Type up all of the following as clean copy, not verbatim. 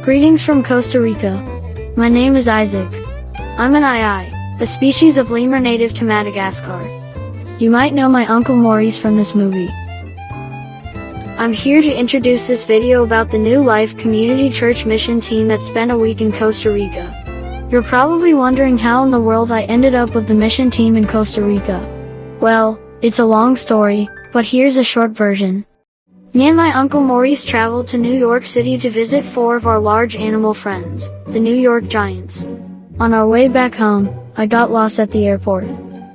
Greetings from Costa Rica. My name is Isaac. I'm an II, a species of lemur native to Madagascar. You might know my Uncle Maurice from this movie. I'm here to introduce this video about the New Life Community Church mission team that spent a week in Costa Rica. You're probably wondering how in the world I ended up with the mission team in Costa Rica. Well, it's a long story, but here's a short version. Me and my Uncle Maurice traveled to New York City to visit 4 of our large animal friends, the New York Giants. On our way back home, I got lost at the airport.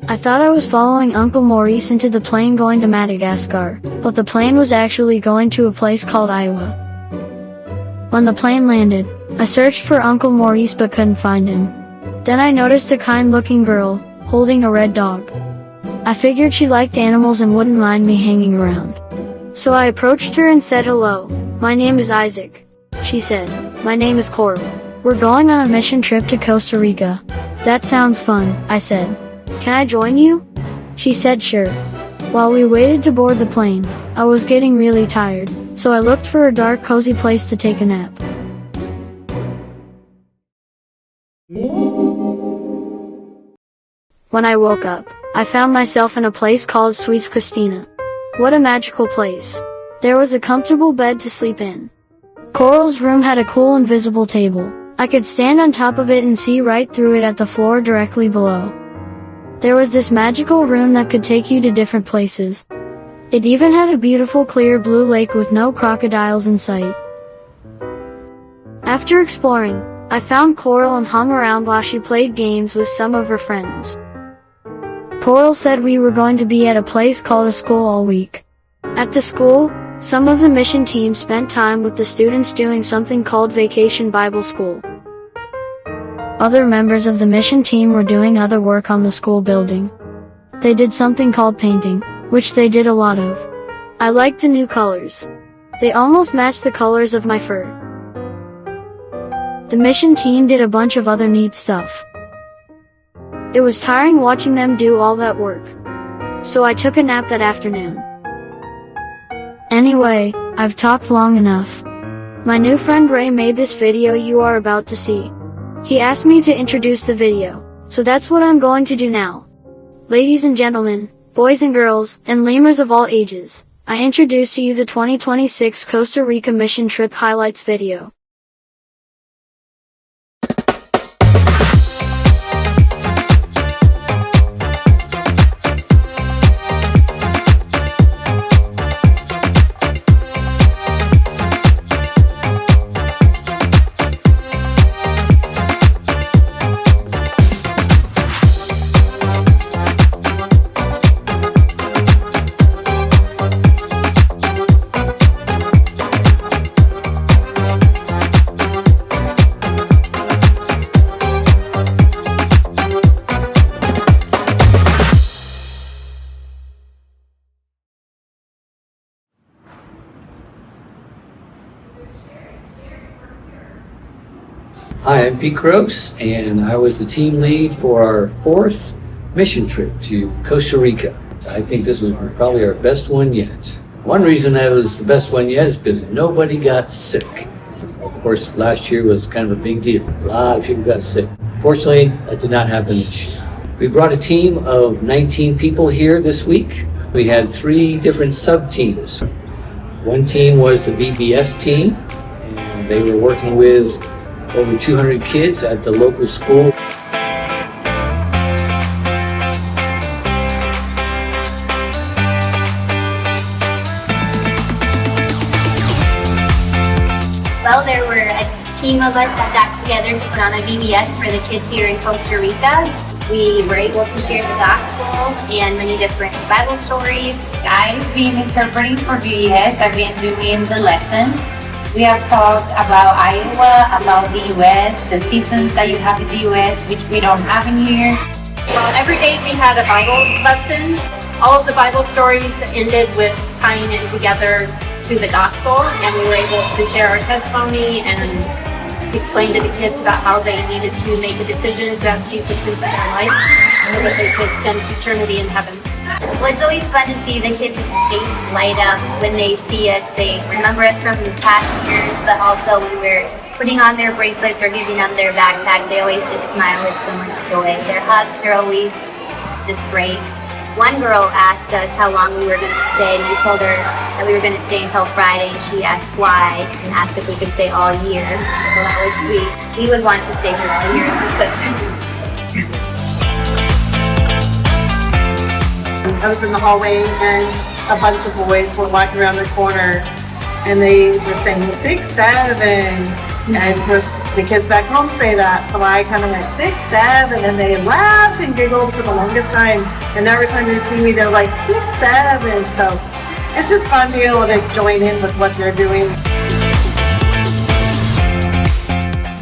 I thought I was following Uncle Maurice into the plane going to Madagascar, but the plane was actually going to a place called Iowa. When the plane landed, I searched for Uncle Maurice but couldn't find him. Then I noticed a kind-looking girl, holding a red dog. I figured she liked animals and wouldn't mind me hanging around. So I approached her and said, "Hello, my name is Isaac." She said, "My name is Coral. We're going on a mission trip to Costa Rica." "That sounds fun," I said. "Can I join you?" She said sure. While we waited to board the plane, I was getting really tired, so I looked for a dark, cozy place to take a nap. When I woke up, I found myself in a place called Suites Christina. What a magical place. There was a comfortable bed to sleep in. Coral's room had a cool invisible table. I could stand on top of it and see right through it at the floor directly below. There was this magical room that could take you to different places. It even had a beautiful clear blue lake with no crocodiles in sight. After exploring, I found Coral and hung around while she played games with some of her friends. Coral said we were going to be at a place called a school all week. At the school, some of the mission team spent time with the students doing something called Vacation Bible School. Other members of the mission team were doing other work on the school building. They did something called painting, which they did a lot of. I liked the new colors. They almost matched the colors of my fur. The mission team did a bunch of other neat stuff. It was tiring watching them do all that work. So I took a nap that afternoon. Anyway, I've talked long enough. My new friend Ray made this video you are about to see. He asked me to introduce the video, so that's what I'm going to do now. Ladies and gentlemen, boys and girls, and lemurs of all ages, I introduce to you the 2026 Costa Rica mission trip highlights video. Hi, I'm Pete Gross, and I was the team lead for our 4th mission trip to Costa Rica. I think this was probably our best one yet. One reason that was the best one yet is because nobody got sick. Of course, last year was kind of a big deal. A lot of people got sick. Fortunately, that did not happen this year. We brought a team of 19 people here this week. We had 3 different sub-teams. One team was the VBS team, and they were working with over 200 kids at the local school. Well, there were a team of us that got together to put on a VBS for the kids here in Costa Rica. We were able to share the gospel and many different Bible stories. I've been interpreting for VBS. I've been doing the lessons. We have talked about Iowa, about the U.S., the seasons that you have in the U.S., which we don't have in here. Every day we had a Bible lesson. All of the Bible stories ended with tying it together to the gospel, and we were able to share our testimony and explain to the kids about how they needed to make a decision to ask Jesus into their life so that they could spend eternity in heaven. Well, it's always fun to see the kids' face light up when they see us. They remember us from the past years, but also when we're putting on their bracelets or giving them their backpack, they always just smile with so much joy. Their hugs are always just great. One girl asked us how long we were going to stay, and we told her that we were going to stay until Friday, and she asked why, and asked if we could stay all year. So that was sweet. We would want to stay here all year if we could. I was in the hallway and a bunch of boys were walking around the corner and they were saying 6, 7. And of course the kids back home say that, so I kind of went 6, 7, and they laughed and giggled for the longest time. And every time they see me, they're like 6, 7. So it's just fun to be able to join in with what they're doing.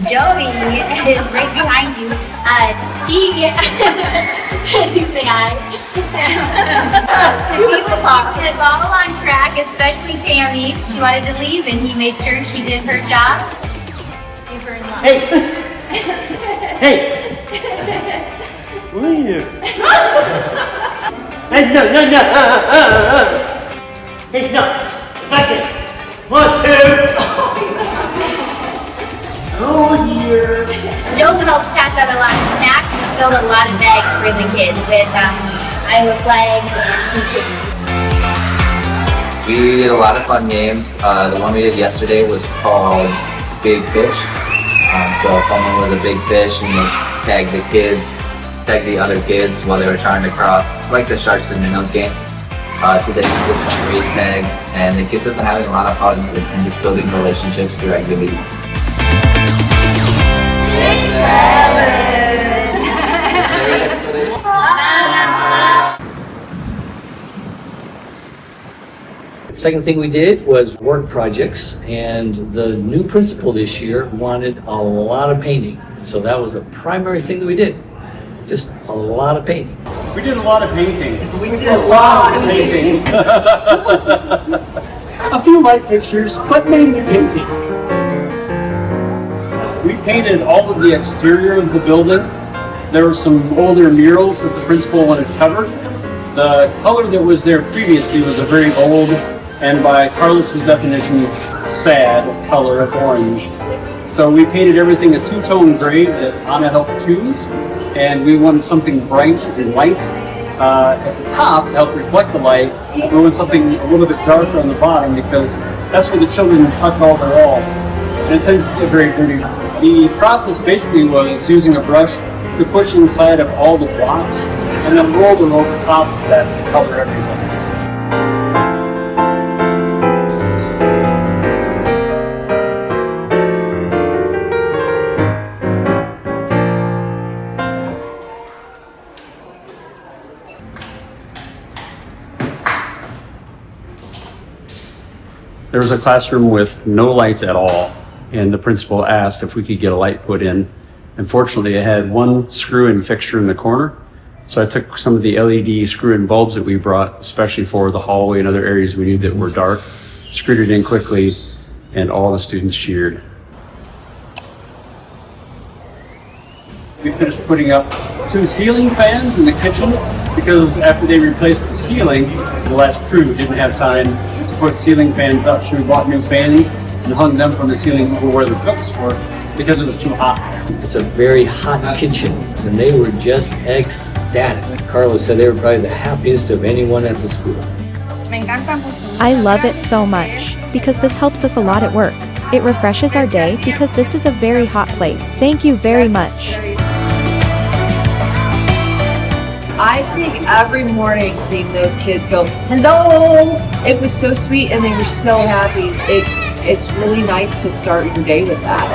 Joey is right behind you. You say hi. It's all on track, especially Tammy. She wanted to leave, and he made sure she did her job. Hey! Hey! Leave! Hey, no! Hey, no! Back in! 1, 2! Oh, dear! Joe helped pass out a lot of snacks, and we filled a lot of bags for the kids with Iowa flags and keychains. We did a lot of fun games. The one we did yesterday was called Big Fish. So someone was a big fish and they tagged the other kids while they were trying to cross, like the Sharks and Minnows game. Today we did some race tag, and the kids have been having a lot of fun and just building relationships through activities. 6, 7. Second thing we did was work projects, and the new principal this year wanted a lot of painting. So that was the primary thing that we did. Just a lot of painting. We did a lot of painting. We did a lot of Painting. A few light fixtures, but mainly painting. We painted all of the exterior of the building. There were some older murals that the principal wanted covered. The color that was there previously was a very old, and by Carlos's definition, sad color of orange. So we painted everything a two-tone gray that Anna helped choose, and we wanted something bright and light at the top to help reflect the light. We wanted something a little bit darker on the bottom because that's where the children touch all their walls, and it tends to get very dirty. The process basically was using a brush to push inside of all the blocks and then roll them over top of that to cover everything. There was a classroom with no lights at all, and the principal asked if we could get a light put in. Unfortunately, it had one screw-in fixture in the corner, so I took some of the LED screw-in bulbs that we brought, especially for the hallway and other areas we knew that were dark, screwed it in quickly, and all the students cheered. We finished putting up 2 ceiling fans in the kitchen because after they replaced the ceiling, the last crew didn't have time to put ceiling fans up, so we bought new fans and hung them from the ceiling over where the cooks were because it was too hot. It's a very hot kitchen, and they were just ecstatic. Carlos said they were probably the happiest of anyone at the school. I love it so much because this helps us a lot at work. It refreshes our day because this is a very hot place. Thank you very much. I think every morning seeing those kids go, hello, it was so sweet and they were so happy. It's really nice to start your day with that.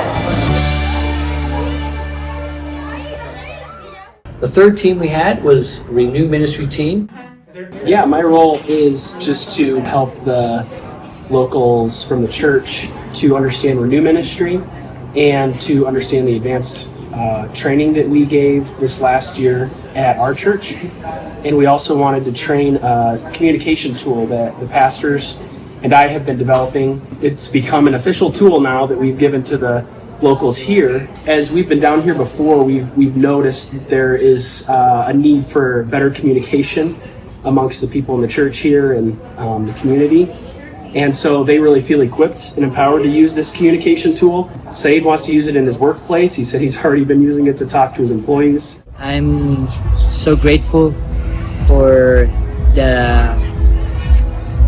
The third team we had was Renew Ministry team. Yeah, my role is just to help the locals from the church to understand Renew Ministry and to understand the advanced training that we gave this last year at our church. And we also wanted to train a communication tool that the pastors and I have been developing. It's become an official tool now that we've given to the locals here. As we've been down here before, we've noticed that there is a need for better communication amongst the people in the church here and the community. And so they really feel equipped and empowered to use this communication tool. Saeed wants to use it in his workplace. He said he's already been using it to talk to his employees. I'm so grateful for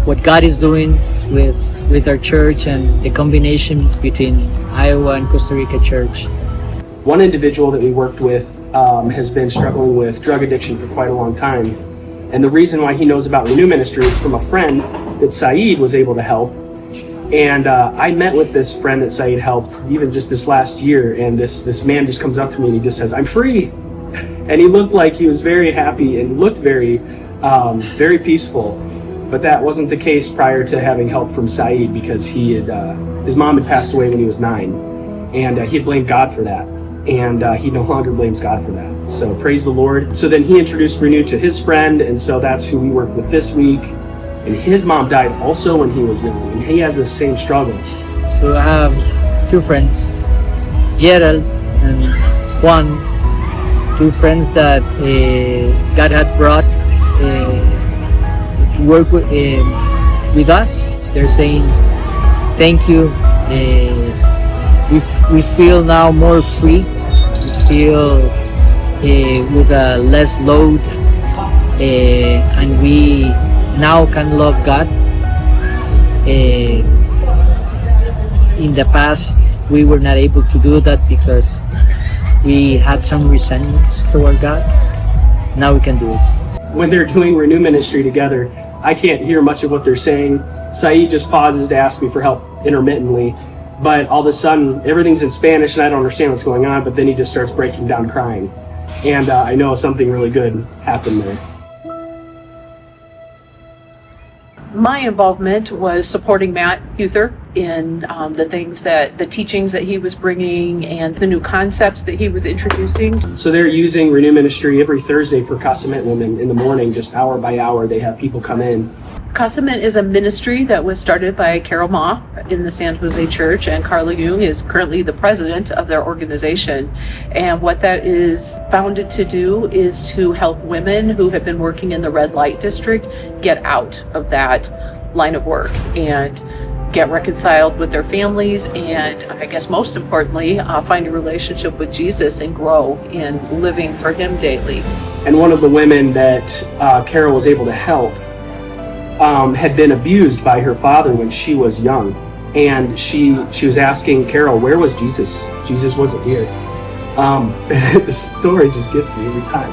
what God is doing with our church and the combination between Iowa and Costa Rica Church. One individual that we worked with has been struggling with drug addiction for quite a long time. And the reason why he knows about Renew Ministry is from a friend that Saeed was able to help. And I met with this friend that Saeed helped even just this last year, and this man just comes up to me and he just says, "I'm free." And he looked like he was very happy and looked very peaceful. But that wasn't the case prior to having help from Saeed, because his mom had passed away when he was 9, and he had blamed God for that. And he no longer blames God for that. So praise the Lord. So then he introduced Renew to his friend, and so that's who we worked with this week. And his mom died also when he was young, and he has the same struggle. So I have 2 friends, Gerald and Juan, 2 friends that God had brought to work with us. They're saying thank you. We feel now more free. We feel with a less load, and we now can love God. In the past, we were not able to do that because we had some resentments toward God. Now we can do it. When they're doing Renew Ministry together, I can't hear much of what they're saying. Saeed just pauses to ask me for help intermittently, but all of a sudden everything's in Spanish and I don't understand what's going on, but then he just starts breaking down crying. And I know something really good happened there. My involvement was supporting Matt Huther in the teachings that he was bringing and the new concepts that he was introducing. So they're using Renew Ministry every Thursday for Casamento women in the morning, just hour by hour. They have people come in. Casamento is a ministry that was started by Carol Ma in the San Jose Church, and Carla Jung is currently the president of their organization. And what that is founded to do is to help women who have been working in the red light district get out of that line of work and get reconciled with their families, and I guess most importantly, find a relationship with Jesus and grow in living for Him daily. And one of the women that Carol was able to help had been abused by her father when she was young, and she was asking Carol, where was Jesus? Jesus wasn't here. The story just gets me every time.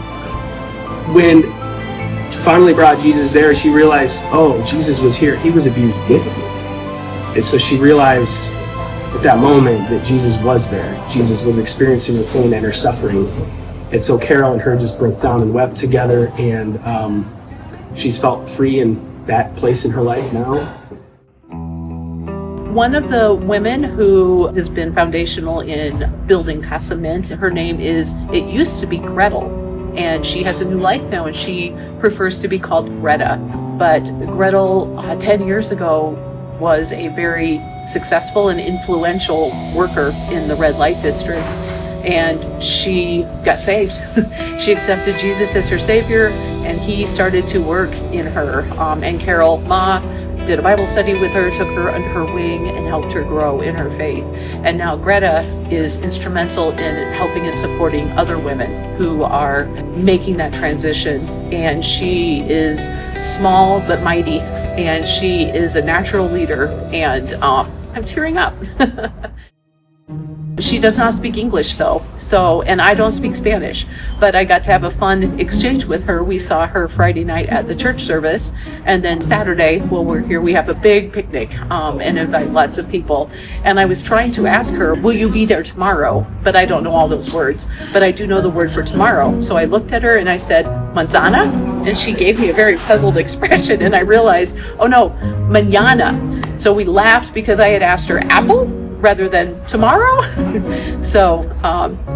When she finally brought Jesus there, she realized, oh, Jesus was here. He was abused with me. And so she realized at that moment that Jesus was there. Jesus was experiencing her pain and her suffering. And so Carol and her just broke down and wept together, and she's felt free in that place in her life now. One of the women who has been foundational in building Casamento, her name is, it used to be Gretel, and she has a new life now, and she prefers to be called Greta. But Gretel, 10 years ago, was a very successful and influential worker in the red light district, and she got saved. She accepted Jesus as her savior, and he started to work in her. And Carol Ma did a Bible study with her, took her under her wing, and helped her grow in her faith. And now Greta is instrumental in helping and supporting other women who are making that transition. And she is small but mighty, and she is a natural leader, and I'm tearing up. She does not speak English though, and I don't speak Spanish, but I got to have a fun exchange with her. We saw her Friday night at the church service, and then Saturday, while we're here, we have a big picnic and invite lots of people. And I was trying to ask her, will you be there tomorrow? But I don't know all those words, but I do know the word for tomorrow. So I looked at her and I said, manzana? And she gave me a very puzzled expression, and I realized, oh no, mañana. So we laughed because I had asked her apple rather than tomorrow. So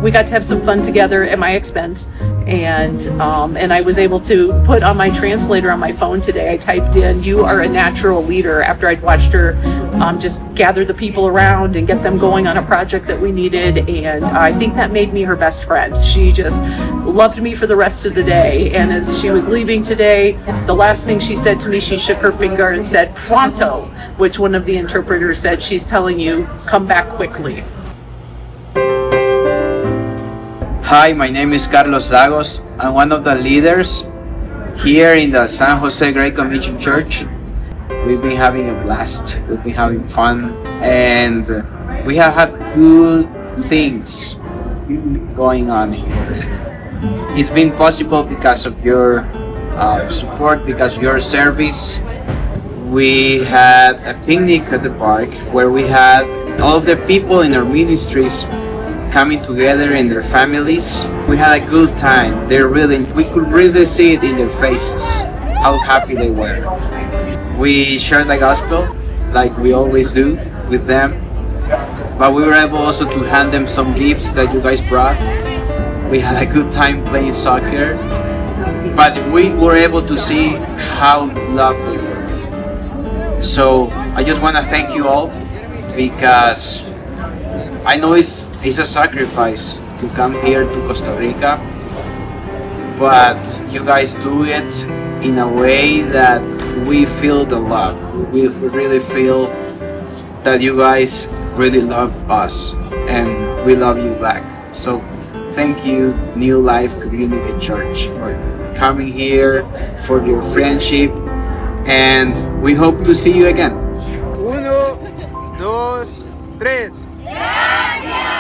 we got to have some fun together at my expense, and I was able to put on my translator on my phone today, I typed in, "You are a natural leader," after I'd watched her just gather the people around and get them going on a project that we needed. And I think that made me her best friend. She just loved me for the rest of the day. And as she was leaving today, the last thing she said to me, she shook her finger and said, "Pronto," which one of the interpreters said, she's telling you, come back quickly. Hi, my name is Carlos Lagos. I'm one of the leaders here in the San Jose Great Commission Church. We've been having a blast, we've been having fun, and we have had good things going on here. It's been possible because of your support, because of your service. We had a picnic at the park where we had all of the people in our ministries coming together and their families. We had a good time. We could really see it in their faces, how happy they were. We shared the gospel like we always do with them, but we were able also to hand them some gifts that you guys brought. We had a good time playing soccer, but we were able to see how loved they were. So I just want to thank you all, because I know it's a sacrifice to come here to Costa Rica, but you guys do it in a way that we feel the love. We really feel that you guys really love us and we love you back. So thank you, New Life Community Church, for coming here, for your friendship, and we hope to see you again. 1, 2, 3. Gracias.